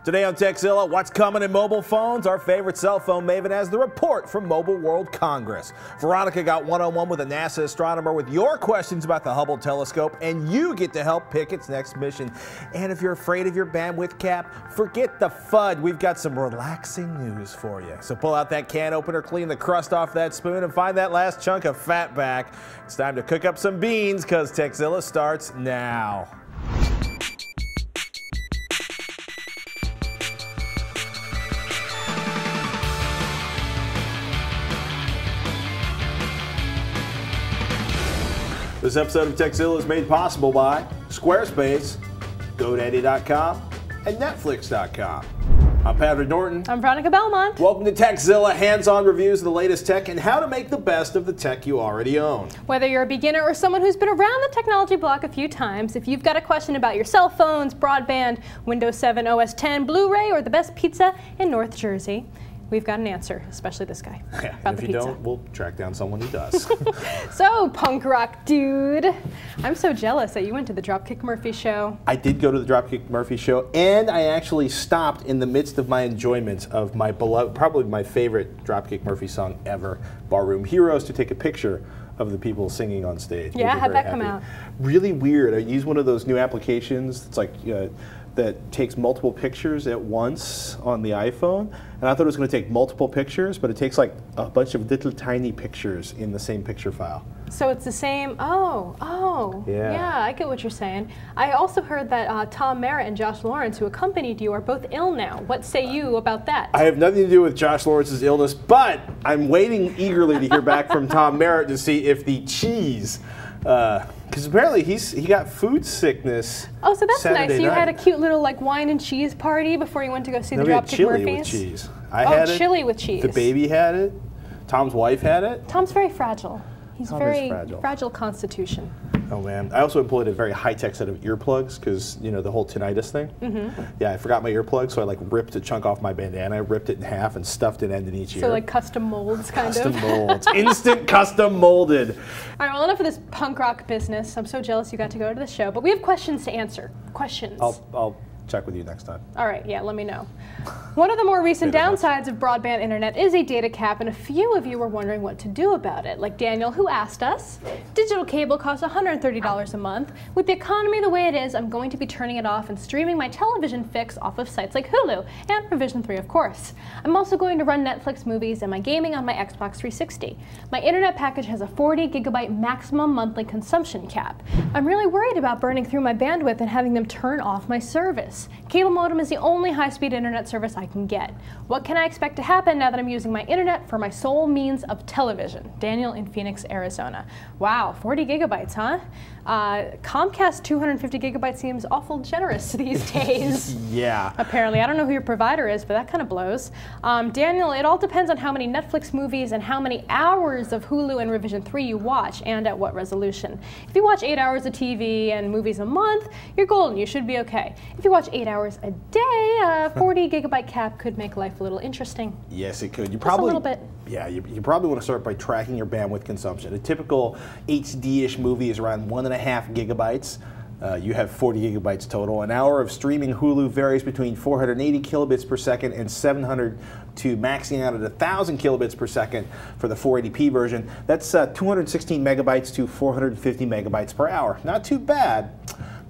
Today on Tekzilla, what's coming in mobile phones? Our favorite cell phone maven has the report from Mobile World Congress. Veronica got one-on-one with a NASA astronomer with your questions about the Hubble telescope, and you get to help pick its next mission. And if you're afraid of your bandwidth cap, forget the FUD. We've got some relaxing news for you. So pull out that can opener, clean the crust off that spoon, and find that last chunk of fat back. It's time to cook up some beans, because Tekzilla starts now. This episode of Tekzilla is made possible by Squarespace, GoDaddy.com, and Netflix.com. I'm Patrick Norton. I'm Veronica Belmont. Welcome to Tekzilla, hands-on reviews of the latest tech and how to make the best of the tech you already own. Whether you're a beginner or someone who's been around the technology block a few times, if you've got a question about your cell phones, broadband, Windows 7, OS 10, Blu-ray, or the best pizza in North Jersey, we've got an answer, especially this guy. Yeah, and if you don't, we'll track down someone who does. So, punk rock dude, I'm so jealous that you went to the Dropkick Murphy show. I did go to the Dropkick Murphy show, and I actually stopped in the midst of my enjoyment of my beloved, probably my favorite Dropkick Murphy song ever, Barroom Heroes, to take a picture of the people singing on stage. Yeah, how'd that come out? Really weird. I used one of those new applications. It's like that takes multiple pictures at once on the iPhone, and I thought it was going to take multiple pictures, but it takes like a bunch of little tiny pictures in the same picture file. So it's the same, yeah, I get what you're saying. I also heard that Tom Merritt and Josh Lawrence, who accompanied you, are both ill now. What say you about that? I have nothing to do with Josh Lawrence's illness, but I'm waiting eagerly to hear back from Tom Merritt to see if the cheese, because apparently he got food sickness. Oh, so that's Saturday nice. You night. had a cute little like wine and cheese party before you went to go see the Dropkick Murphys? Chili with cheese. I had chili with cheese. The baby had it. Tom's wife had it. Tom's very fragile. He's Tom very is fragile constitution. Oh man! I also employed a very high-tech set of earplugs because the whole tinnitus thing. Mm-hmm. Yeah, I forgot my earplugs, so I like ripped a chunk off my bandana, ripped it in half, and stuffed it end in each ear. So like custom molds, kind of. Custom molds, instant custom molded. All right, well, enough of this punk rock business. I'm so jealous you got to go to the show, but we have questions to answer. Questions. I'll check with you next time. All right, yeah, let me know. One of the more recent downsides of broadband internet is a data cap, and a few of you were wondering what to do about it. Like Daniel, who asked us, digital cable costs $130 a month. With the economy the way it is, I'm going to be turning it off and streaming my television fix off of sites like Hulu, and Provision 3, of course. I'm also going to run Netflix movies and my gaming on my Xbox 360. My internet package has a 40 gigabyte maximum monthly consumption cap. I'm really worried about burning through my bandwidth and having them turn off my service. Cable modem is the only high-speed internet service I can get. What can I expect to happen now that I'm using my internet for my sole means of television? Daniel in Phoenix, Arizona. Wow, 40 gigabytes, huh? Comcast 250 gigabytes seems awful generous these days. Yeah. Apparently. I don't know who your provider is, but that kind of blows. Daniel, it all depends on how many Netflix movies and how many hours of Hulu and Revision 3 you watch, and at what resolution. If you watch 8 hours of TV and movies a month, you're golden. You should be okay. If you watch 8 hours a day, a 40 gigabyte cap could make life a little interesting. Yes, it could. You Just probably, a little bit. Yeah, you probably want to start by tracking your bandwidth consumption. A typical HD-ish movie is around 1.5 gigabytes. You have 40 gigabytes total. An hour of streaming Hulu varies between 480 kilobits per second and 700 to maxing out at 1,000 kilobits per second for the 480p version. That's 216 megabytes to 450 megabytes per hour. Not too bad.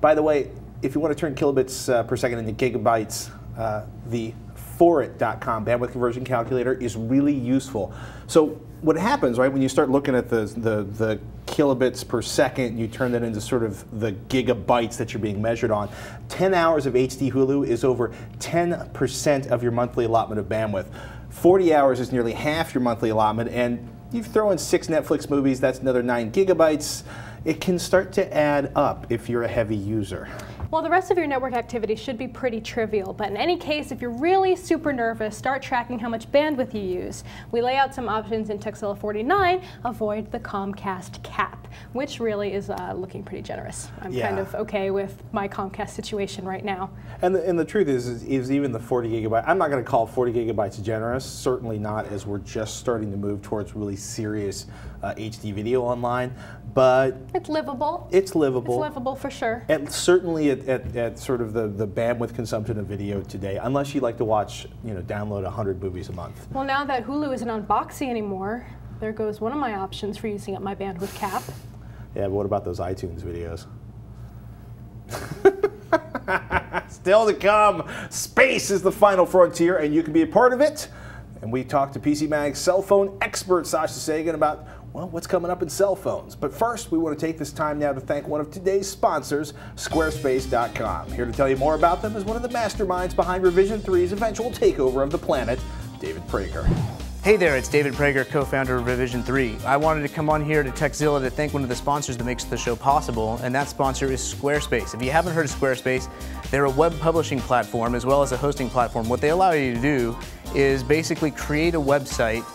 By the way, if you want to turn kilobits per second into gigabytes, the forit.com bandwidth conversion calculator is really useful. So what happens, right, when you start looking at the kilobits per second, you turn that into sort of the gigabytes that you're being measured on. 10 hours of HD Hulu is over 10% of your monthly allotment of bandwidth. 40 hours is nearly half your monthly allotment, and you throw in 6 Netflix movies, that's another 9 gigabytes. It can start to add up if you're a heavy user. Well, the rest of your network activity should be pretty trivial, but in any case, if you're really super nervous, start tracking how much bandwidth you use. We lay out some options in Tekzilla 49. Avoid the Comcast cap, which really is looking pretty generous. I'm kind of okay with my Comcast situation right now. And the truth is even the 40 gigabyte, I'm not going to call 40 gigabytes generous, certainly not as we're just starting to move towards really serious HD video online, but it's livable. It's livable. It's livable for sure. Certainly at sort of the bandwidth consumption of video today, unless you like to watch, download 100 movies a month. Well, now that Hulu isn't on Boxy anymore, there goes one of my options for using up my bandwidth cap. Yeah, but what about those iTunes videos? Still to come, space is the final frontier, and you can be a part of it. And we talked to PC Mag's cell phone expert, Sascha Segan, about, well, what's coming up in cell phones. But first, we want to take this time now to thank one of today's sponsors, Squarespace.com. Here to tell you more about them is one of the masterminds behind Revision 3's eventual takeover of the planet, David Prager. Hey there, it's David Prager, co-founder of Revision 3. I wanted to come on here to Tekzilla to thank one of the sponsors that makes the show possible, and that sponsor is Squarespace. If you haven't heard of Squarespace, they're a web publishing platform as well as a hosting platform. What they allow you to do is basically create a website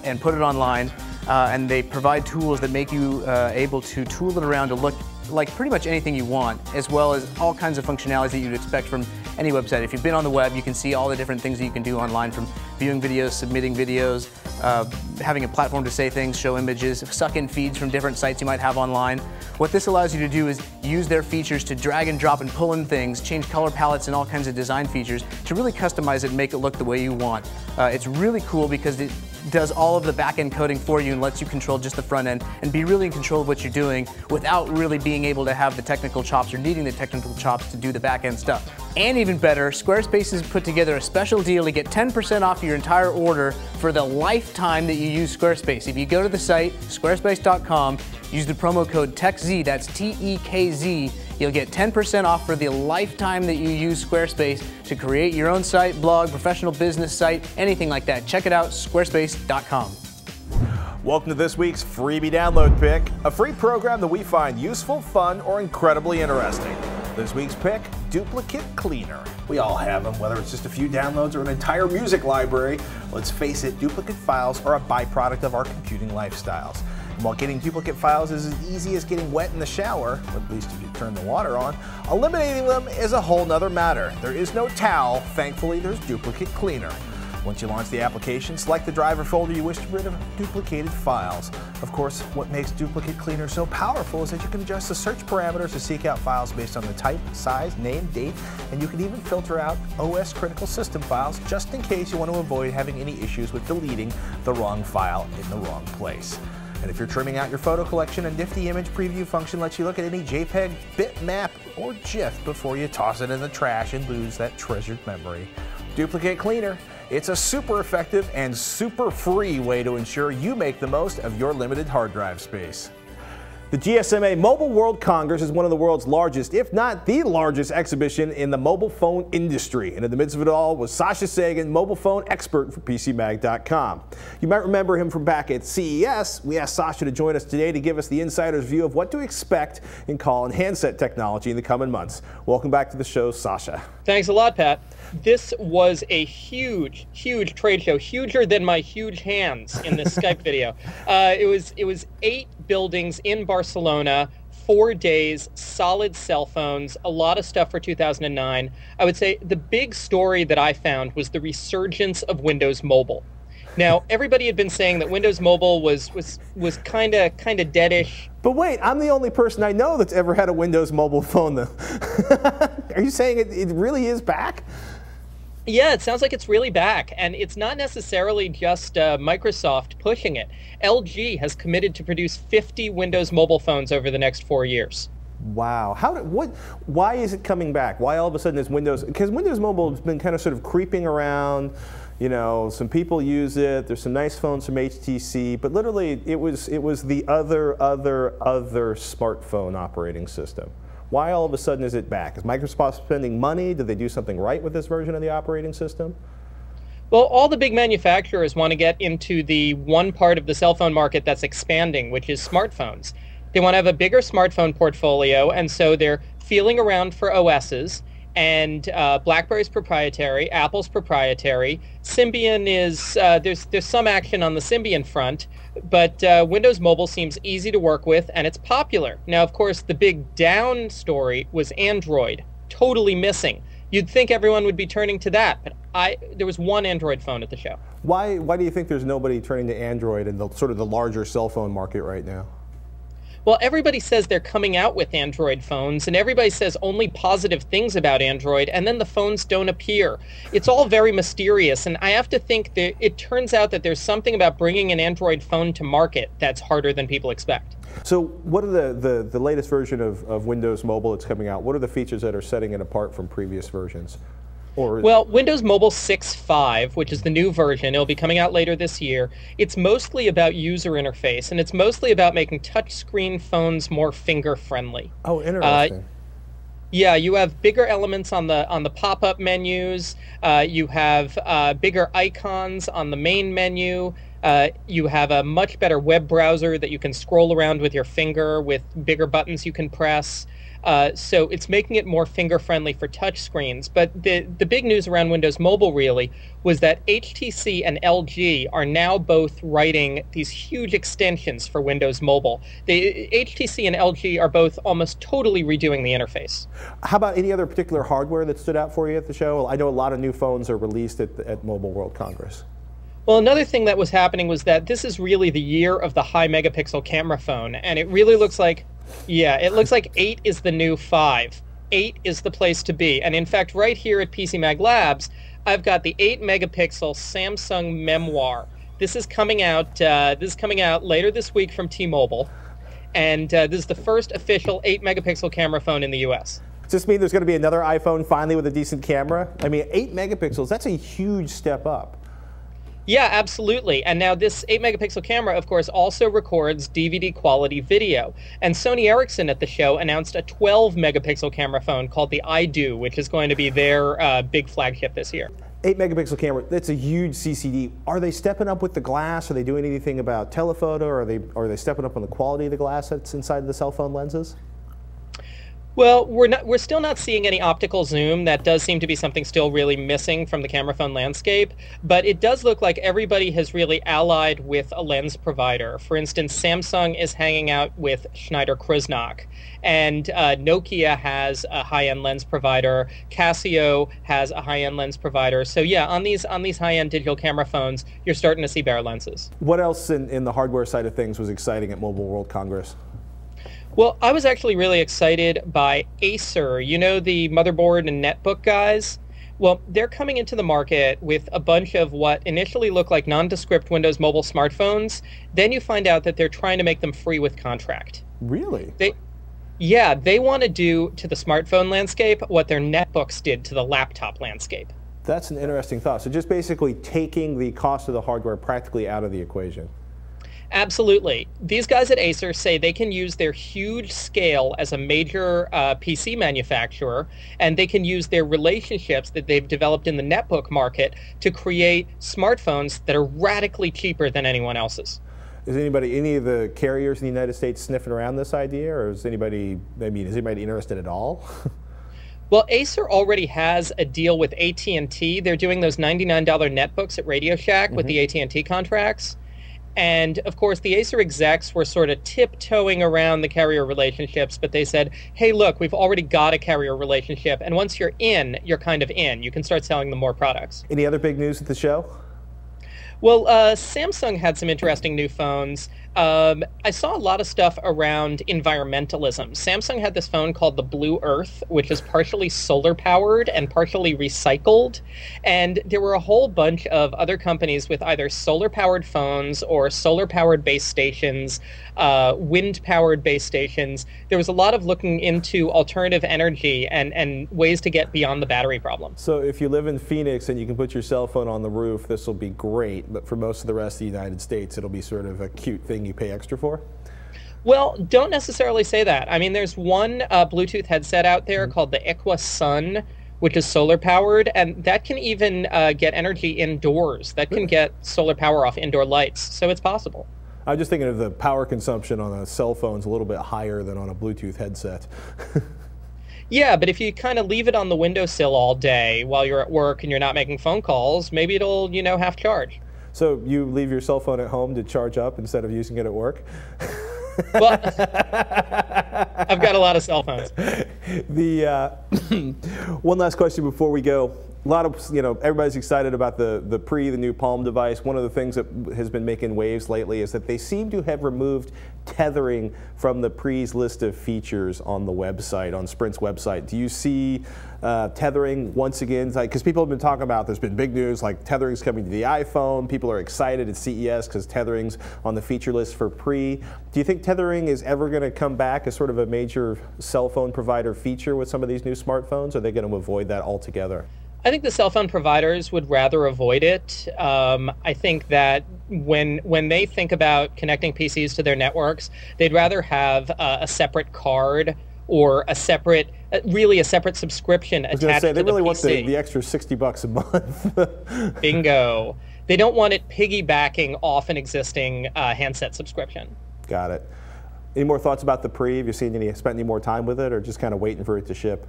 and put it online, and they provide tools that make you able to tool it around to look like pretty much anything you want, as well as all kinds of functionalities that you'd expect from any website. If you've been on the web, you can see all the different things that you can do online, from viewing videos, submitting videos, having a platform to say things, show images, suck in feeds from different sites you might have online. What this allows you to do is use their features to drag and drop and pull in things, change color palettes and all kinds of design features to really customize it and make it look the way you want. It's really cool because it does all of the back-end coding for you and lets you control just the front end and be really in control of what you're doing without really being able to have the technical chops or needing the technical chops to do the back-end stuff. And even better, Squarespace has put together a special deal to get 10% off your entire order for the lifetime that you use Squarespace. If you go to the site, squarespace.com, use the promo code TEKZ, that's T-E-K-Z, you'll get 10% off for the lifetime that you use Squarespace to create your own site, blog, professional business site, anything like that. Check it out, squarespace.com. Welcome to this week's freebie download pick, a free program that we find useful, fun, or incredibly interesting. This week's pick, Duplicate Cleaner. We all have them, whether it's just a few downloads or an entire music library. Let's face it, duplicate files are a byproduct of our computing lifestyles. And while getting duplicate files is as easy as getting wet in the shower, at least if you turn the water on, eliminating them is a whole nother matter. There is no towel. Thankfully, there's Duplicate Cleaner. Once you launch the application, select the driver folder you wish to get rid of duplicated files. Of course, what makes Duplicate Cleaner so powerful is that you can adjust the search parameters to seek out files based on the type, size, name, date, and you can even filter out OS critical system files just in case you want to avoid having any issues with deleting the wrong file in the wrong place. And if you're trimming out your photo collection, a nifty image preview function lets you look at any JPEG, bitmap, or GIF before you toss it in the trash and lose that treasured memory. Duplicate Cleaner. It's a super effective and super free way to ensure you make the most of your limited hard drive space. The GSMA Mobile World Congress is one of the world's largest, if not the largest, exhibition in the mobile phone industry. And in the midst of it all was Sascha Segan, mobile phone expert for PCMag.com. You might remember him from back at CES. We asked Sascha to join us today to give us the insider's view of what to expect in call and handset technology in the coming months. Welcome back to the show, Sascha. Thanks a lot, Pat. This was a huge, huge trade show, huger than my huge hands in this Skype video. It was 8 buildings in Barcelona, 4 days, solid cell phones, a lot of stuff for 2009. I would say the big story that I found was the resurgence of Windows Mobile. Now, everybody had been saying that Windows Mobile was kind of deadish. But wait, I'm the only person I know that's ever had a Windows Mobile phone, though. Are you saying it really is back? Yeah, it sounds like it's really back, and it's not necessarily just Microsoft pushing it. LG has committed to produce 50 Windows Mobile phones over the next 4 years. Wow. Why is it coming back? Why all of a sudden is Windows? Because Windows Mobile has been kind of sort of creeping around. You know, some people use it. There's some nice phones from HTC, but literally it was the other smartphone operating system. Why all of a sudden is it back? Is Microsoft spending money? Did they do something right with this version of the operating system? Well, all the big manufacturers want to get into the one part of the cell phone market that's expanding, which is smartphones. They want to have a bigger smartphone portfolio, and so they're feeling around for OSs. And BlackBerry's proprietary, Apple's proprietary. Symbian is, there's some action on the Symbian front, but Windows Mobile seems easy to work with, and it's popular. Now, of course, the big down story was Android, totally missing. You'd think everyone would be turning to that, but there was one Android phone at the show. Why do you think there's nobody turning to Android in the sort of the larger cell phone market right now? Well, everybody says they're coming out with Android phones, and everybody says only positive things about Android, and then the phones don't appear. It's all very mysterious, and I have to think that it turns out that there's something about bringing an Android phone to market that's harder than people expect. So what are the latest version of Windows Mobile that's coming out? What are the features that are setting it apart from previous versions? Well, Windows Mobile 6.5, which is the new version, it'll be coming out later this year. It's mostly about user interface, and it's mostly about making touchscreen phones more finger-friendly. Oh, interesting. Yeah, you have bigger elements on the pop-up menus. You have bigger icons on the main menu. You have a much better web browser that you can scroll around with your finger with bigger buttons you can press. So it's making it more finger-friendly for touchscreens. But the big news around Windows Mobile, really, was that HTC and LG are now both writing these huge extensions for Windows Mobile. The HTC and LG are both almost totally redoing the interface. How about any other particular hardware that stood out for you at the show? I know a lot of new phones are released at Mobile World Congress. Well, another thing that was happening was that this is really the year of the high megapixel camera phone, and it really looks like, yeah, it looks like 8 is the new 5. 8 is the place to be. And in fact, right here at PC Mag Labs, I've got the 8 megapixel Samsung Memoir. This is coming out later this week from T-Mobile, and this is the first official 8 megapixel camera phone in the US. Does this mean there's going to be another iPhone finally with a decent camera? I mean, 8 megapixels, that's a huge step up. Yeah, absolutely. And now this 8 megapixel camera, of course, also records DVD quality video. And Sony Ericsson at the show announced a 12 megapixel camera phone called the iDo, which is going to be their big flagship this year. 8 megapixel camera, that's a huge CCD. Are they stepping up with the glass? Are they doing anything about telephoto? Are they stepping up on the quality of the glass that's inside the cell phone lenses? Well, we're still not seeing any optical zoom. That does seem to be something still really missing from the camera phone landscape, but it does look like everybody has really allied with a lens provider. For instance, Samsung is hanging out with Schneider Krusnak, and Nokia has a high-end lens provider. Casio has a high-end lens provider. So yeah, on these high-end digital camera phones, you're starting to see bare lenses. What else in the hardware side of things was exciting at Mobile World Congress? Well, I was actually really excited by Acer. You know, the motherboard and netbook guys? Well, they're coming into the market with a bunch of what initially look like nondescript Windows Mobile smartphones. Then you find out that they're trying to make them free with contract. Really? Yeah, they want to do to the smartphone landscape what their netbooks did to the laptop landscape. That's an interesting thought. So just basically taking the cost of the hardware practically out of the equation. Absolutely. These guys at Acer say they can use their huge scale as a major PC manufacturer, and they can use their relationships that they've developed in the netbook market to create smartphones that are radically cheaper than anyone else's. Is any of the carriers in the United States sniffing around this idea, or is anybody interested at all? Well, Acer already has a deal with AT&T. They're doing those $99 netbooks at Radio Shack with the AT&T contracts. And, of course, the Acer execs were sort of tiptoeing around the carrier relationships, but they said, hey, look, we've already got a carrier relationship, and once you're in, you're kind of in. You can start selling them more products. Any other big news at the show? Well, Samsung had some interesting new phones. I saw a lot of stuff around environmentalism. Samsung had this phone called the Blue Earth, which is partially solar-powered and partially recycled. And there were a whole bunch of other companies with either solar-powered phones or solar-powered base stations, wind-powered base stations. There was a lot of looking into alternative energy and ways to get beyond the battery problem. So if you live in Phoenix and you can put your cell phone on the roof, this will be great. But for most of the rest of the United States, it'll be sort of a cute thing you pay extra for? Well, don't necessarily say that. I mean, there's one Bluetooth headset out there called the Equa Sun, which is solar powered, and that can even get energy indoors. That can get solar power off indoor lights, so it's possible. I'm just thinking of the power consumption on a cell phone is a little bit higher than on a Bluetooth headset. Yeah, but if you kind of leave it on the windowsill all day while you're at work and you're not making phone calls, maybe it'll, half charge. So you leave your cell phone at home to charge up instead of using it at work? Well, I've got a lot of cell phones. One last question before we go. A lot of, everybody's excited about the new Palm device. One of the things that has been making waves lately is that they seem to have removed tethering from the Pre's list of features on the website, on Sprint's website. Do you see tethering once again? Because people have been talking about, there's been big news, like tethering's coming to the iPhone. People are excited at CES because tethering's on the feature list for Pre. Do you think tethering is ever going to come back as sort of a major cell phone provider feature with some of these new smartphones? Or are they going to avoid that altogether? I think the cell phone providers would rather avoid it. I think that when they think about connecting PCs to their networks, they'd rather have a separate card or a separate subscription attached to the PC. I was going to say, they really want the extra $60 a month. Bingo. They don't want it piggybacking off an existing handset subscription. Got it. Any more thoughts about the Pre? Have you spent any more time with it, or just kind of waiting for it to ship?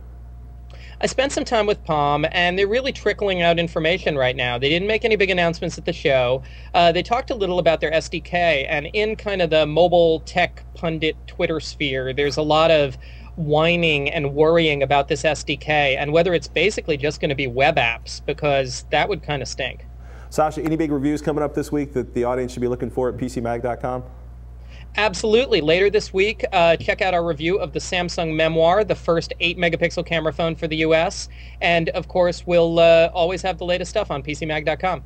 I spent some time with Palm, and they're really trickling out information right now. They didn't make any big announcements at the show. They talked a little about their SDK, and in kind of the mobile tech pundit Twitter sphere, there's a lot of whining and worrying about this SDK and whether it's basically just going to be web apps, because that would kind of stink. Sascha, any big reviews coming up this week that the audience should be looking for at PCMag.com? Absolutely. Later this week, check out our review of the Samsung Memoir, the first 8-megapixel camera phone for the US. And, of course, we'll always have the latest stuff on PCMag.com.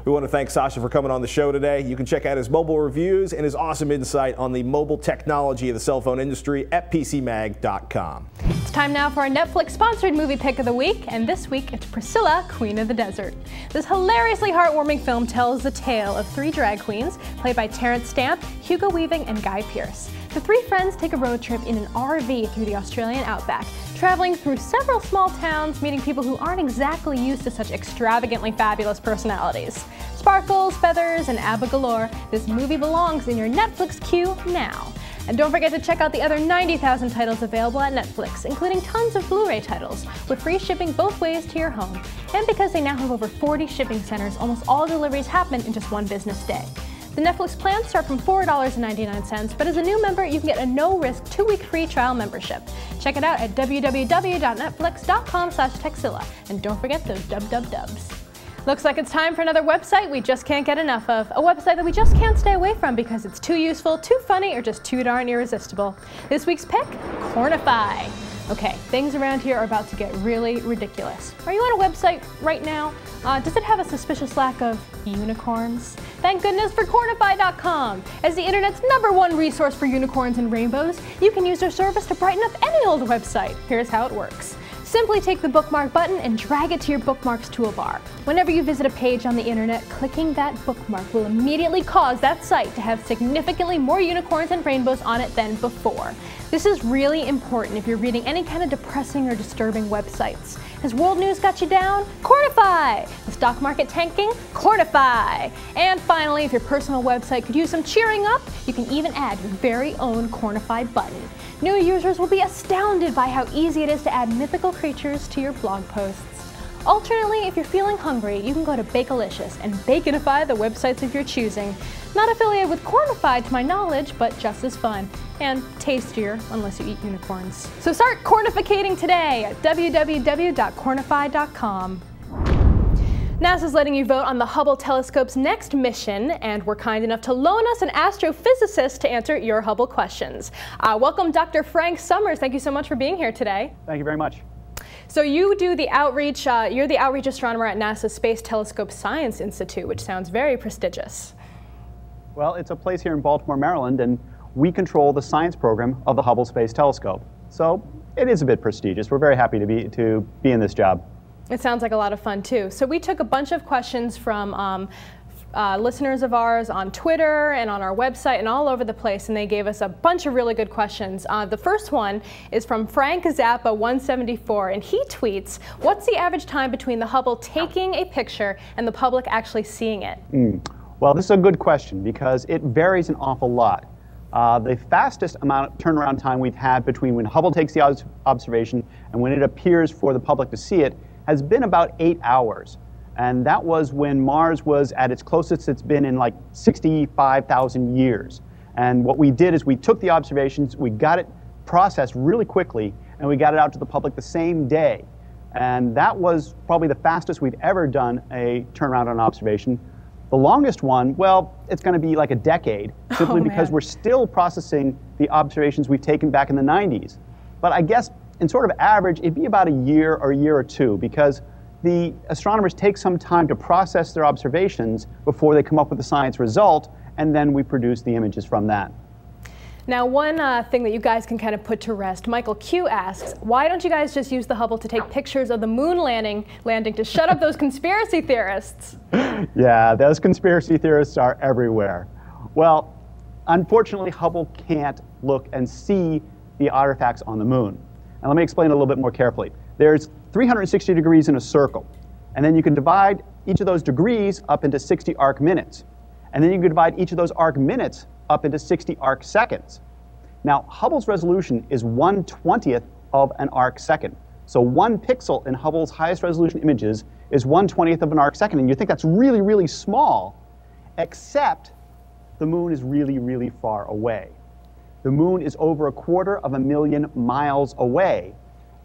We want to thank Sascha for coming on the show today. You can check out his mobile reviews and his awesome insight on the mobile technology of the cell phone industry at PCMag.com. It's time now for our Netflix-sponsored movie pick of the week, and this week it's Priscilla, Queen of the Desert. This hilariously heartwarming film tells the tale of 3 drag queens, played by Terrence Stamp, Hugo Weaving, and Guy Pearce. The 3 friends take a road trip in an RV through the Australian outback, traveling through several small towns, meeting people who aren't exactly used to such extravagantly fabulous personalities. Sparkles, feathers, and ABBA galore, this movie belongs in your Netflix queue now. And don't forget to check out the other 90,000 titles available at Netflix, including tons of Blu-ray titles, with free shipping both ways to your home. And because they now have over 40 shipping centers, almost all deliveries happen in just one business day. The Netflix plans start from $4.99, but as a new member, you can get a no-risk 2-week free trial membership. Check it out at www.netflix.com/Tekzilla. And don't forget those dubs. Looks like it's time for another website we just can't get enough of. A website that we just can't stay away from because it's too useful, too funny, or just too darn irresistible. This week's pick, Cornify. Okay, things around here are about to get really ridiculous. Are you on a website right now? Does it have a suspicious lack of unicorns? Thank goodness for Cornify.com. As the internet's #1 resource for unicorns and rainbows, you can use their service to brighten up any old website. Here's how it works. Simply take the bookmark button and drag it to your bookmarks toolbar. Whenever you visit a page on the internet, clicking that bookmark will immediately cause that site to have significantly more unicorns and rainbows on it than before. This is really important if you're reading any kind of depressing or disturbing websites. Has world news got you down? Cornify! The stock market tanking? Cornify! And finally, if your personal website could use some cheering up, you can even add your very own Cornify button. New users will be astounded by how easy it is to add mythical creatures to your blog posts. Alternately, if you're feeling hungry, you can go to Bakelicious and baconify the websites of your choosing. Not affiliated with Cornify to my knowledge, but just as fun. And tastier, unless you eat unicorns. So start cornificating today at www.cornify.com. NASA's letting you vote on the Hubble telescope's next mission, and we're kind enough to loan us an astrophysicist to answer your Hubble questions. Welcome, Dr. Frank Summers. Thank you so much for being here today. Thank you very much. So you do the outreach, you're the outreach astronomer at NASA's Space Telescope Science Institute, which sounds very prestigious. Well, it's a place here in Baltimore, Maryland, and we control the science program of the Hubble Space Telescope. So it is a bit prestigious. We're very happy to be in this job. It sounds like a lot of fun, too. So we took a bunch of questions from listeners of ours on Twitter and on our website and all over the place, and they gave us a bunch of really good questions. The first one is from Frank Zappa 174, and he tweets, "What's the average time between the Hubble taking a picture and the public actually seeing it?" Well, this is a good question because it varies an awful lot. The fastest amount of turnaround time we've had between when Hubble takes the observation and when it appears for the public to see it has been about 8 hours. And that was when Mars was at its closest it's been in like 65,000 years. And what we did is we took the observations, we got it processed really quickly, and we got it out to the public the same day. And that was probably the fastest we've ever done a turnaround on observation. The longest one, well, it's going to be like a decade, simply because we're still processing the observations we've taken back in the 90s. But I guess in sort of average, it'd be about a year or two, because the astronomers take some time to process their observations before they come up with the science result, and then we produce the images from that. Now, one thing that you guys can kind of put to rest, Michael Q asks, why don't you guys just use the Hubble to take pictures of the moon landing to shut up those conspiracy theorists? Yeah, those conspiracy theorists are everywhere. Well, unfortunately, Hubble can't look and see the artifacts on the moon. And let me explain it a little bit more carefully. There's 360 degrees in a circle, and then you can divide each of those degrees up into 60 arc minutes. And then you can divide each of those arc minutes up into 60 arc seconds. Now, Hubble's resolution is 1/20th of an arc second. So 1 pixel in Hubble's highest resolution images is 1/20th of an arc second. And you think that's really, really small, except the moon is really, really far away. The moon is over 250,000 miles away.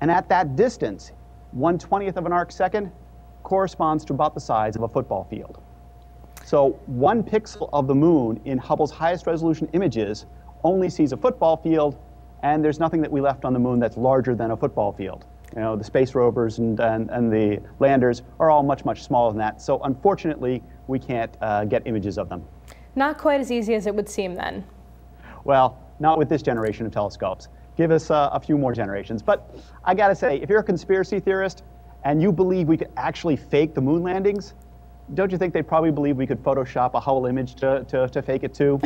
And at that distance, 1/20th of an arc second corresponds to about the size of a football field. So 1 pixel of the moon in Hubble's highest resolution images only sees a football field, and there's nothing that we left on the moon that's larger than a football field. You know, the space rovers and the landers are all much, much smaller than that. So unfortunately, we can't get images of them. Not quite as easy as it would seem then. Well, not with this generation of telescopes. Give us a few more generations. But I gotta say, if you're a conspiracy theorist and you believe we could actually fake the moon landings, don't you think they probably believe we could Photoshop a Hubble image to fake it too?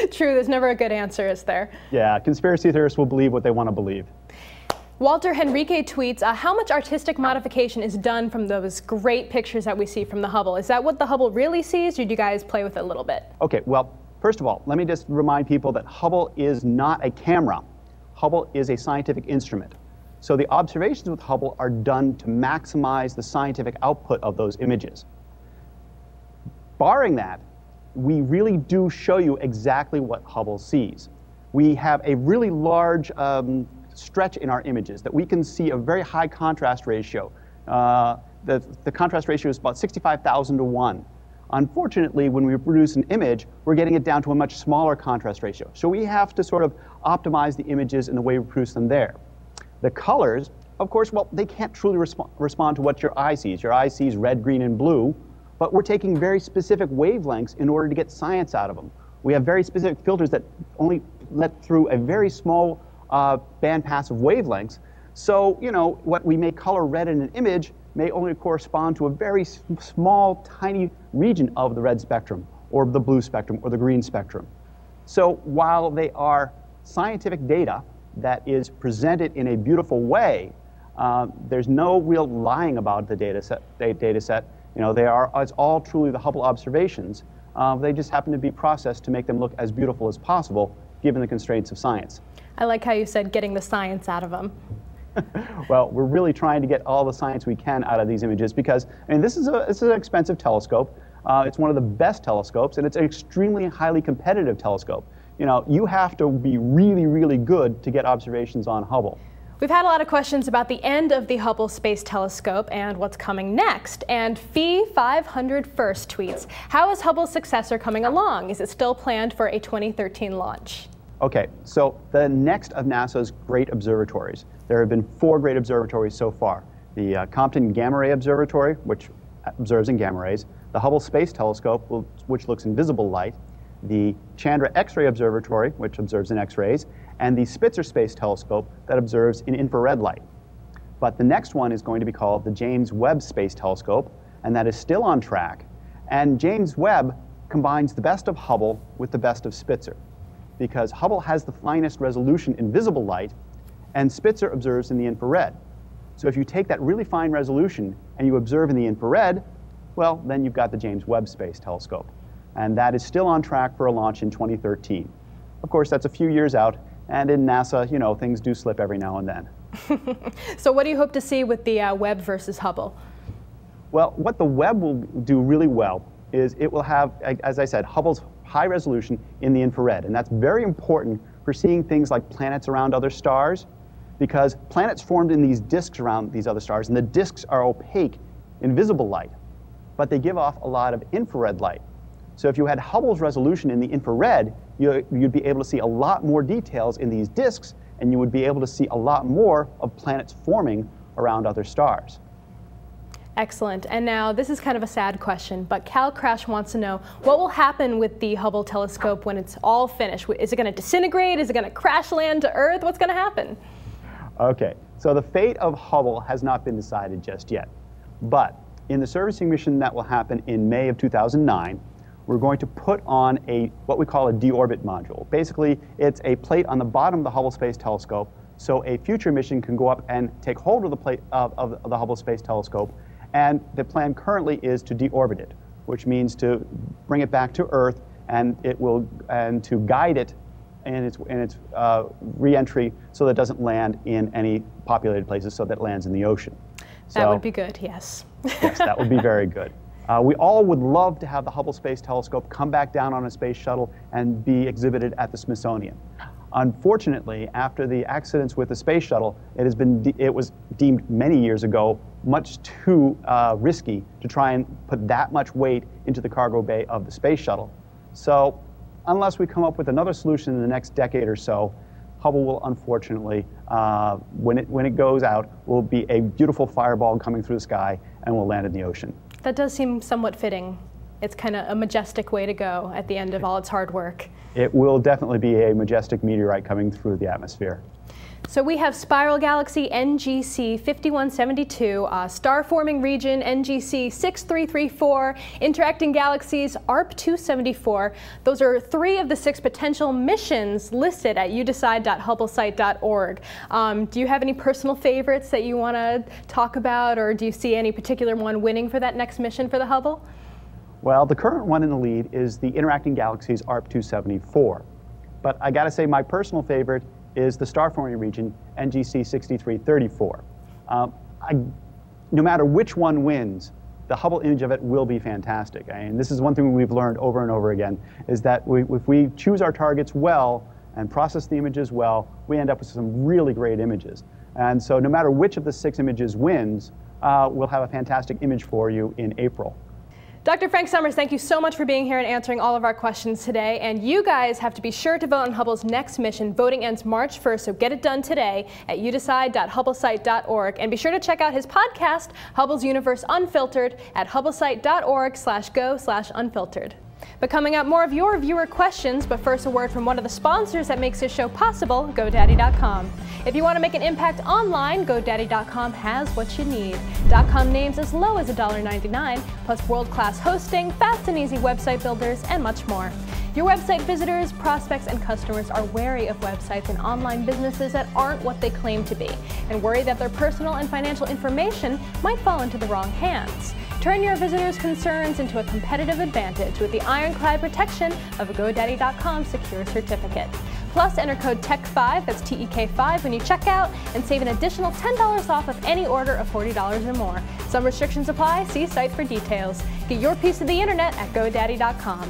True, there's never a good answer, is there? Yeah, conspiracy theorists will believe what they want to believe. Walter Henrique tweets, how much artistic modification is done from those great pictures that we see from the Hubble? Is that what the Hubble really sees, or do you guys play with it a little bit? Okay, well, first of all, let me just remind people that Hubble is not a camera. Hubble is a scientific instrument. So the observations with Hubble are done to maximize the scientific output of those images. Barring that, we really do show you exactly what Hubble sees. We have a really large stretch in our images that we can see a very high contrast ratio. The contrast ratio is about 65,000 to 1. Unfortunately, when we produce an image, we're getting it down to a much smaller contrast ratio. So we have to sort of optimize the images in the way we produce them there. The colors, of course, well, they can't truly respond to what your eye sees. Your eye sees red, green, and blue, but we're taking very specific wavelengths in order to get science out of them. We have very specific filters that only let through a very small bandpass of wavelengths. So, you know, what we may color red in an image may only correspond to a very small, tiny region of the red spectrum, or the blue spectrum, or the green spectrum. So while they are scientific data that is presented in a beautiful way, there's no real lying about the data set. You know, it's all truly the Hubble observations. They just happen to be processed to make them look as beautiful as possible, given the constraints of science. I like how you said getting the science out of them. Well, we're really trying to get all the science we can out of these images because, I mean, this is an expensive telescope. It's one of the best telescopes, and it's an extremely highly competitive telescope. You know, you have to be really, really good to get observations on Hubble. We've had a lot of questions about the end of the Hubble Space Telescope and what's coming next. And Fee500 First tweets, how is Hubble's successor coming along? Is it still planned for a 2013 launch? Okay, so the next of NASA's great observatories. There have been 4 great observatories so far. The Compton Gamma Ray Observatory, which observes in gamma rays, the Hubble Space Telescope, which looks in visible light, the Chandra X-ray Observatory, which observes in X-rays, and the Spitzer Space Telescope that observes in infrared light. But the next one is going to be called the James Webb Space Telescope, and that is still on track. And James Webb combines the best of Hubble with the best of Spitzer, because Hubble has the finest resolution in visible light, and Spitzer observes in the infrared. So if you take that really fine resolution and you observe in the infrared, well, then you've got the James Webb Space Telescope. And that is still on track for a launch in 2013. Of course, that's a few years out, and in NASA, you know, things do slip every now and then. So what do you hope to see with the Webb versus Hubble? Well, what the Webb will do really well is it will have, as I said, Hubble's high resolution in the infrared. And that's very important for seeing things like planets around other stars, because planets formed in these disks around these other stars, and the disks are opaque, invisible light, but they give off a lot of infrared light. So if you had Hubble's resolution in the infrared, you'd be able to see a lot more details in these disks, and you would be able to see a lot more of planets forming around other stars. Excellent. And now this is kind of a sad question, but Cal Crash wants to know what will happen with the Hubble telescope when it's all finished? Is it going to disintegrate? Is it going to crash land to Earth? What's going to happen? Okay, so the fate of Hubble has not been decided just yet. But in the servicing mission that will happen in May of 2009, we're going to put on what we call a deorbit module. Basically, it's a plate on the bottom of the Hubble Space Telescope, so a future mission can go up and take hold of the plate of the Hubble Space Telescope. And the plan currently is to deorbit it, which means to bring it back to Earth, and to guide it in its re-entry so that it doesn't land in any populated places, so that it lands in the ocean. That would be good, yes. Yes, that would be very good. We all would love to have the Hubble Space Telescope come back down on a space shuttle and be exhibited at the Smithsonian. Unfortunately, after the accidents with the space shuttle, it was deemed many years ago much too risky to try and put that much weight into the cargo bay of the space shuttle. So unless we come up with another solution in the next decade or so, Hubble will unfortunately, when it goes out, will be a beautiful fireball coming through the sky and will land in the ocean. That does seem somewhat fitting. It's kind of a majestic way to go at the end of all its hard work. It will definitely be a majestic meteorite coming through the atmosphere. So we have spiral galaxy NGC 5172, star-forming region NGC 6334, interacting galaxies ARP 274. Those are 3 of the 6 potential missions listed at youdecide.hubblesite.org. Do you have any personal favorites that you want to talk about, or do you see any particular one winning for that next mission for the Hubble? Well, the current one in the lead is the interacting galaxies ARP 274. But I got to say my personal favorite is the star-forming region, NGC 6334. No matter which one wins, the Hubble image of it will be fantastic. And this is one thing we've learned over and over again, is that if we choose our targets well and process the images well, we end up with some really great images. And so no matter which of the 6 images wins, we'll have a fantastic image for you in April. Dr. Frank Summers, thank you so much for being here and answering all of our questions today. And you guys have to be sure to vote on Hubble's next mission. Voting ends March 1st, so get it done today at youdecide.hubblesite.org. And be sure to check out his podcast, Hubble's Universe Unfiltered, at hubblesite.org/go/unfiltered. But coming up, more of your viewer questions, but first a word from one of the sponsors that makes this show possible, GoDaddy.com. If you want to make an impact online, GoDaddy.com has what you need. .com names as low as $1.99, plus world-class hosting, fast and easy website builders, and much more. Your website visitors, prospects, and customers are wary of websites and online businesses that aren't what they claim to be, and worry that their personal and financial information might fall into the wrong hands. Turn your visitors' concerns into a competitive advantage with the ironclad protection of a GoDaddy.com secure certificate. Plus, enter code TEK5, that's TEK5, when you check out, and save an additional $10 off of any order of $40 or more. Some restrictions apply. See site for details. Get your piece of the internet at GoDaddy.com.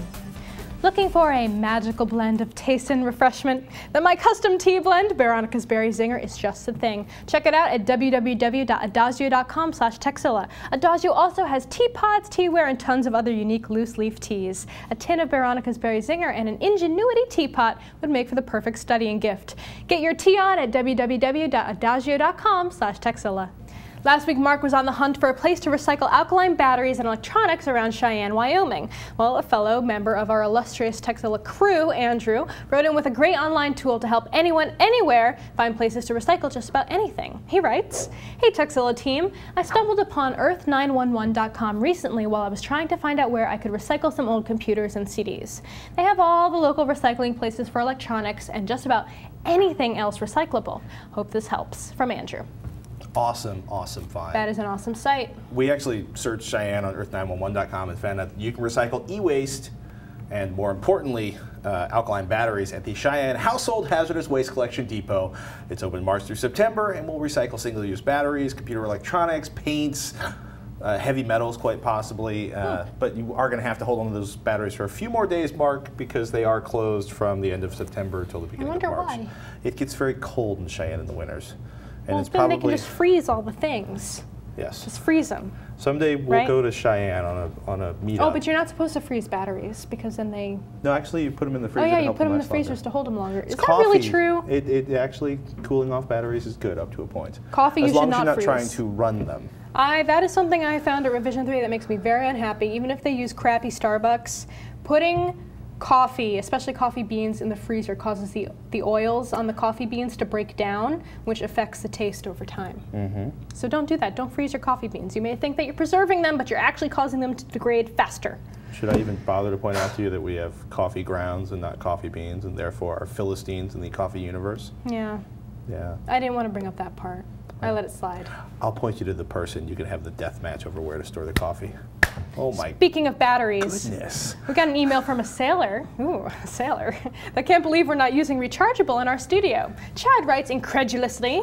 Looking for a magical blend of taste and refreshment? Then my custom tea blend, Veronica's Berry Zinger, is just the thing. Check it out at www.adagio.com/Tekzilla. Adagio also has teapots, teaware, and tons of other unique loose leaf teas. A tin of Veronica's Berry Zinger and an Ingenuity teapot would make for the perfect studying gift. Get your tea on at www.adagio.com/Tekzilla. Last week, Mark was on the hunt for a place to recycle alkaline batteries and electronics around Cheyenne, Wyoming. Well, a fellow member of our illustrious Tekzilla crew, Andrew, wrote in with a great online tool to help anyone, anywhere, find places to recycle just about anything. He writes, "Hey Tekzilla team, I stumbled upon Earth911.com recently while I was trying to find out where I could recycle some old computers and CDs. They have all the local recycling places for electronics and just about anything else recyclable. Hope this helps." From Andrew. Awesome, awesome find. That is an awesome site. We actually searched Cheyenne on Earth911.com and found out that you can recycle e-waste and, more importantly, alkaline batteries at the Cheyenne Household Hazardous Waste Collection Depot. It's open March through September, and we'll recycle single-use batteries, computer electronics, paints, heavy metals quite possibly, but you are going to have to hold on to those batteries for a few more days, Mark, because they are closed from the end of September until the beginning of March. Why. It gets very cold in Cheyenne in the winters. And well, it's then probably they can just freeze all the things. yes. Just freeze them. Someday we'll right? go to Cheyenne on a meetup. Oh, but you're not supposed to freeze batteries because then they. No, actually, you put them in the freezer. Oh yeah, to you help put them in the last freezers longer. to hold them longer. Is that Coffee, really true? It actually cooling off batteries is good up to a point. Coffee you as long should as you're not not freeze. trying to run them. That is something I found at Revision 3 that makes me very unhappy. Even if they use crappy Starbucks, putting coffee, especially coffee beans, in the freezer causes the oils on the coffee beans to break down, which affects the taste over time. Mm-hmm. So don't do that. Don't freeze your coffee beans. You may think that you're preserving them, but you're actually causing them to degrade faster. Should I even bother to point out to you that we have coffee grounds and not coffee beans, and therefore are Philistines in the coffee universe? Yeah. Yeah. I didn't want to bring up that part. I let it slide. I'll point you to the person. You can have the death match over where to store the coffee. Oh my Speaking of batteries, goodness. we got an email from a sailor, a sailor, that can't believe we're not using Rechargeable in our studio. Chad writes incredulously,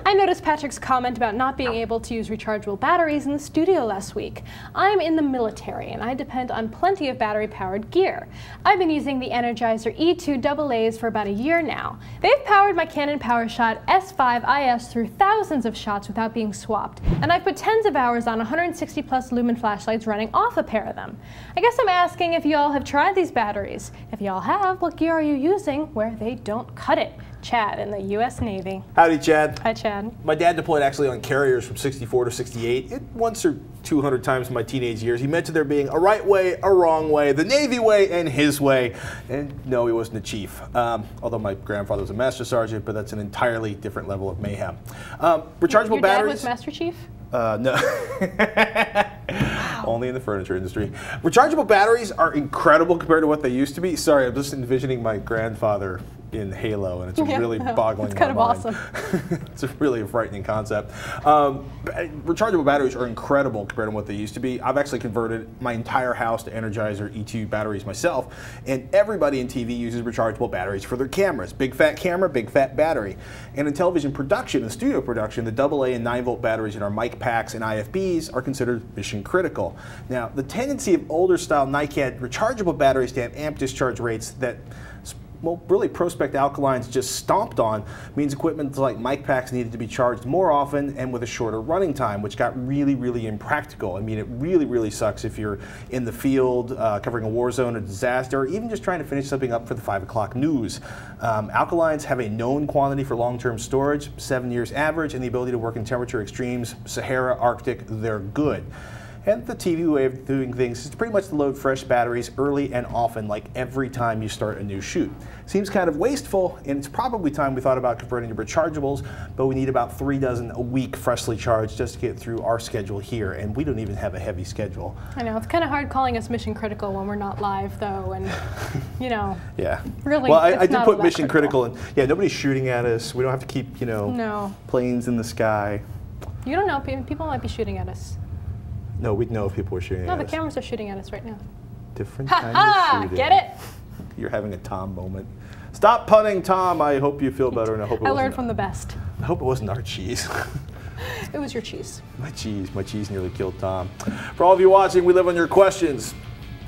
I noticed Patrick's comment about not being able to use rechargeable batteries in the studio last week. I'm in the military and I depend on plenty of battery-powered gear. I've been using the Energizer E2 AA's for about a year now. They've powered my Canon PowerShot S5 IS through thousands of shots without being swapped, and I've put tens of hours on 160 plus lumen flashlights running off a pair of them. I guess I'm asking if y'all have tried these batteries. If y'all have, what gear are you using where they don't cut it? Chad in the U.S. Navy. Howdy, Chad. Hi, Chad. My dad deployed actually on carriers from 64 to 68. Once or 200 times in my teenage years. He mentioned there being a right way, a wrong way, the Navy way, and his way. And no, he wasn't a chief. Although my grandfather was a master sergeant, but that's an entirely different level of mayhem. Rechargeable Your batteries. dad was Master Chief? No. Only in the furniture industry. Rechargeable batteries are incredible compared to what they used to be. Sorry, I'm just envisioning my grandfather in Halo, and it's really boggling It's kind my of mind. awesome. It's a really frightening concept. Rechargeable batteries are incredible compared to what they used to be. I've actually converted my entire house to Energizer E2 batteries myself, and everybody in TV uses rechargeable batteries for their cameras. Big fat camera, big fat battery. And in television production and studio production, the AA and 9-volt batteries in our mic packs and IFBs are considered mission critical. Now, the tendency of older style NiCad rechargeable batteries to have amp discharge rates that well, really Prospect Alkalines just stomped on means equipment like mic packs needed to be charged more often and with a shorter running time, which got really, really impractical. I mean, it really, really sucks if you're in the field covering a war zone, a disaster, or even just trying to finish something up for the 5 o'clock news. Alkalines have a known quantity for long-term storage, 7 years average, and the ability to work in temperature extremes, Sahara, Arctic, they're good. And the TV way of doing things is pretty much to load fresh batteries early and often, like every time you start a new shoot. Seems kind of wasteful, and it's probably time we thought about converting to rechargeables, but we need about 3 dozen a week freshly charged just to get through our schedule here, and we don't even have a heavy schedule. I know, it's kind of hard calling us mission critical when we're not live, though, and, you know, yeah. really, well, I did not put all that mission critical, critical, and yeah, nobody's shooting at us. We don't have to keep, you know, No. planes in the sky. You don't know, people might be shooting at us. No, we'd know if people were shooting No, at the us. cameras are shooting at us right now. Different Ha kind ha! of shooting. Get it? You're having a Tom moment. Stop punning, Tom. I hope you feel better, and I hope it I wasn't- learned from the best. I hope it wasn't our cheese. It was your cheese. My cheese nearly killed Tom. For all of you watching, we live on your questions.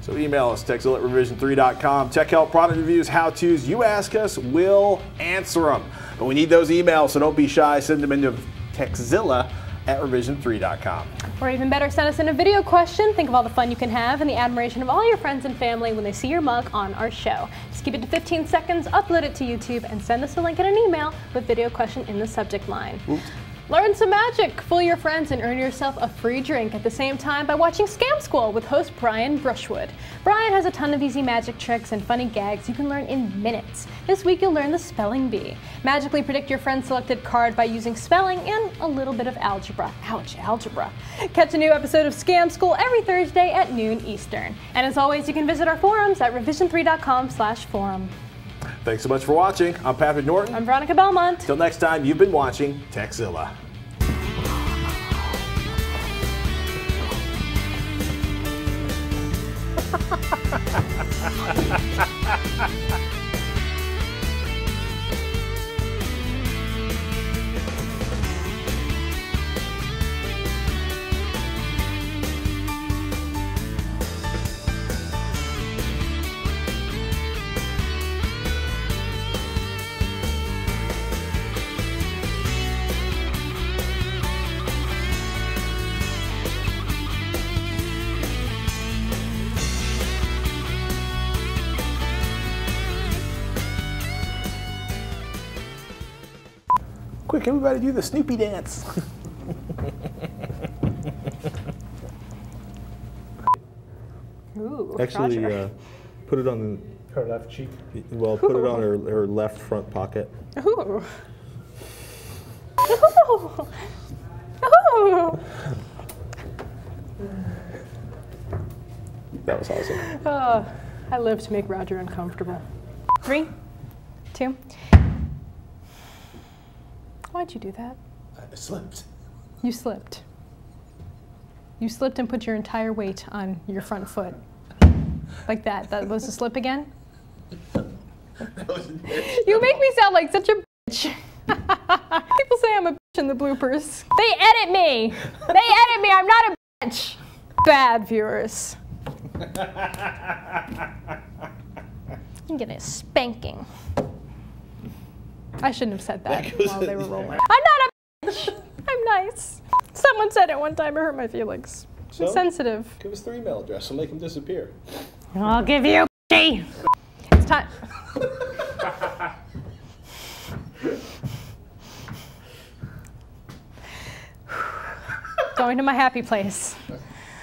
So email us, Tekzilla@revision3.com. Tech help, product reviews, how-tos. You ask us, we'll answer them. But we need those emails, so don't be shy. Send them into Tekzilla@revision3.com. Or even better, send us in a video question. Think of all the fun you can have and the admiration of all your friends and family when they see your mug on our show. Just keep it to 15 seconds, upload it to YouTube, and send us a link in an email with video question in the subject line. Oops. Learn some magic, fool your friends, and earn yourself a free drink at the same time by watching Scam School with host Brian Brushwood. Brian has a ton of easy magic tricks and funny gags you can learn in minutes. This week you'll learn the spelling bee. Magically predict your friend's selected card by using spelling and a little bit of algebra. Ouch, algebra. Catch a new episode of Scam School every Thursday at noon Eastern. And as always, you can visit our forums at revision3.com/forum. Thanks so much for watching. I'm Patrick Norton. I'm Veronica Belmont. Till next time, you've been watching Tekzilla. Eric, everybody do the Snoopy dance. Ooh, Actually, Roger. put it on Her left cheek. well, put it on her left front pocket. Ooh. Ooh. Ooh. That was awesome. Oh, I live to make Roger uncomfortable. 3, 2. Why'd you do that? I slipped. You slipped. You slipped and put your entire weight on your front foot. Like that. That was a slip again? You make me sound like such a bitch. People say I'm a bitch in the bloopers. They edit me. They edit me. I'm not a bitch. Bad viewers. I'm getting a spanking. I shouldn't have said that while they were rolling. I'm not a bitch. I'm nice. Someone said it one time. It hurt my feelings. So? I'm sensitive. Give us their email address. We'll make them disappear. I'll give you a It's time. Going to my happy place.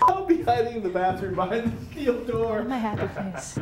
I'll be hiding in the bathroom behind the steel door. My happy place.